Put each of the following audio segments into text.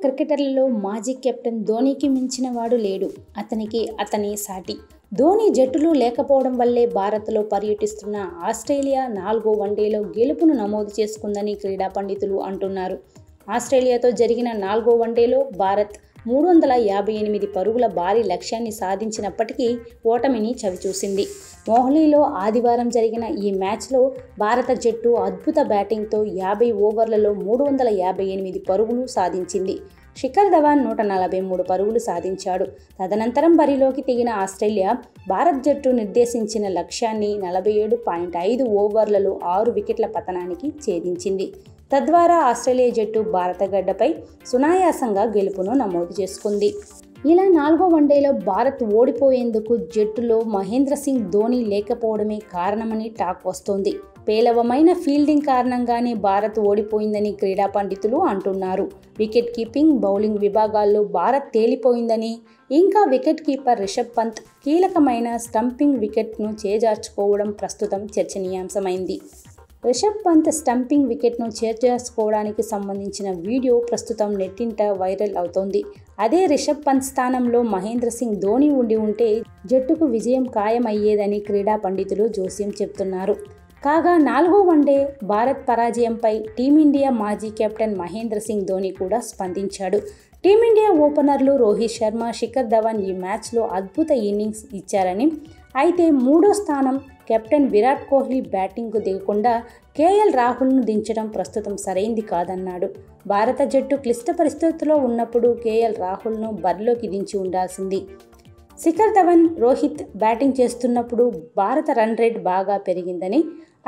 క్రికెటర్లలో మాజీ కెప్టెన్ ధోనీకి మించిన వాడు లేడు. అతని సాటి. ధోనీ జట్టులో లేకపోవడం వల్లే భారత్లో పర్యటిస్తున్న ఆస్ట్రేలియా 4వ వన్డేలో గెలుపును నమోదు చేసుకుందని క్రీడా పండితులు అంటున్నారు. ఆస్ట్రేలియాతో జరిగిన 4వ వన్డేలో భారత్ 358 పరుగుల భారీ లక్ష్యాన్ని సాధించినప్పటికీ ఓటమిని చవిచూసింది. మొహాలీలో ఆదివారం జరిగిన ఈ మ్యాచ్లో భారత జట్టు అద్భుత బ్యాటింగ్తో 50 ఓవర్లలో 358 పరుగులు సాధించింది. శిఖర్ ధవన్ 143 పరుగులు సాధించాడు. తదనంతరం బరిలోకి దిగిన ఆస్ట్రేలియా భారత్ జట్టు నిర్దేశించిన లక్ష్యాన్ని 47.5 ఓవర్లలో 6 వికెట్ల పతనానికి ఛేదించింది. తద్వారా ఆస్ట్రేలియా జట్టు భారత గడ్డపై సునాయాసంగా గెలుపును నమోదు చేసుకుంది. ఇలా 4వ వన్డేలో భారత్ ఓడిపోయేందుకు జట్టులో మహేంద్ర సింగ్ ధోనీ లేకపోవడమే కారణమని టాక్ వస్తోంది. పేలవమైన ఫీల్డింగ్ కారణంగానే భారత్ ఓడిపోయిందని క్రీడా పండితులు అంటున్నారు. వికెట్ కీపింగ్, బౌలింగ్ విభాగాల్లో భారత్ తేలిపోయిందని, ఇంకా వికెట్ కీపర్ రిషబ్ పంత్ కీలకమైన స్టంపింగ్ వికెట్ను చేజార్చుకోవడం ప్రస్తుతం చర్చనీయాంశమైంది. రిషబ్ పంత్ స్టంపింగ్ వికెట్ను చేజార్చుకోవడానికి సంబంధించిన వీడియో ప్రస్తుతం నెట్టింట వైరల్ అవుతోంది. అదే రిషబ్ పంత్ స్థానంలో మహేంద్ర సింగ్ ధోనీ ఉంటే జట్టుకు విజయం ఖాయమయ్యేదని క్రీడా పండితులు జోస్యం చెబుతున్నారు. కాగా 4వ వన్డే భారత్ పరాజయంపై టీమిండియా మాజీ కెప్టెన్ మహేంద్ర సింగ్ ధోనీ కూడా స్పందించాడు. టీమిండియా ఓపెనర్లు రోహిత్ శర్మ, శిఖర్ ధవన్ ఈ మ్యాచ్లో అద్భుత ఇన్నింగ్స్ ఇచ్చారని, అయితే 3వ స్థానం కెప్టెన్ విరాట్ కోహ్లీ బ్యాటింగ్కు దిగకుండా కేఎల్ రాహుల్ను దించడం ప్రస్తుతం సరైంది కాదన్నాడు. భారత జట్టు క్లిష్ట పరిస్థితుల్లో ఉన్నప్పుడు కేఎల్ రాహుల్ను బరిలోకి దించి ఉండాల్సింది. శిఖర్ ధవన్, రోహిత్ బ్యాటింగ్ చేస్తున్నప్పుడు భారత రన్ రేట్ బాగా పెరిగిందని,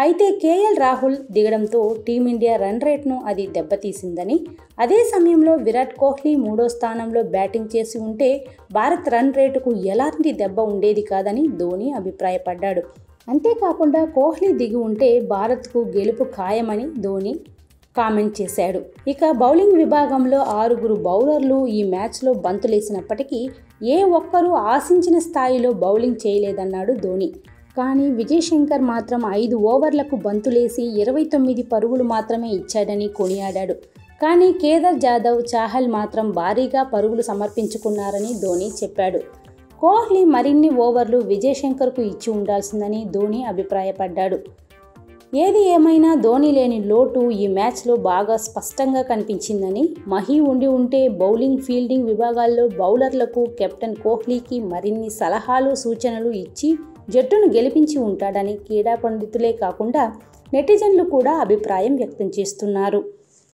అయితే కేఎల్ రాహుల్ దిగడంతో టీమిండియా రన్ రేట్ను అది దెబ్బతీసిందని, అదే సమయంలో విరాట్ కోహ్లీ 3వ స్థానంలో బ్యాటింగ్ చేసి ఉంటే భారత్ రన్ రేటుకు ఎలాంటి దెబ్బ ఉండేది కాదని ధోనీ అభిప్రాయపడ్డాడు. అంతేకాకుండా కోహ్లీ దిగి ఉంటే భారత్కు గెలుపు ఖాయమని ధోనీ కామెంట్ చేశాడు. ఇక బౌలింగ్ విభాగంలో 6 బౌలర్లు ఈ మ్యాచ్లో బంతులేసినప్పటికీ ఏ ఒక్కరూ ఆశించిన స్థాయిలో బౌలింగ్ చేయలేదన్నాడు ధోనీ. కానీ విజయ్ శంకర్ మాత్రం 5 ఓవర్లకు బంతులేసి 29 పరుగులు మాత్రమే ఇచ్చాడని కొనియాడాడు. కానీ కేదార్ జాదవ్, చాహల్ మాత్రం భారీగా పరుగులు సమర్పించుకున్నారని ధోనీ చెప్పాడు. కోహ్లీ మరిన్ని ఓవర్లు విజయ్ శంకర్కు ఇచ్చి ఉండాల్సిందని ధోనీ అభిప్రాయపడ్డాడు. ఏది ఏమైనా ధోనీ లేని లోటు ఈ మ్యాచ్లో బాగా స్పష్టంగా కనిపించిందని, మహీ ఉంటే బౌలింగ్, ఫీల్డింగ్ విభాగాల్లో బౌలర్లకు కెప్టెన్ కోహ్లీకి మరిన్ని సలహాలు, సూచనలు ఇచ్చి జట్టును గెలిపించి ఉంటాడని క్రీడా పండితులే కాకుండా నెటిజన్లు కూడా అభిప్రాయం వ్యక్తం చేస్తున్నారు.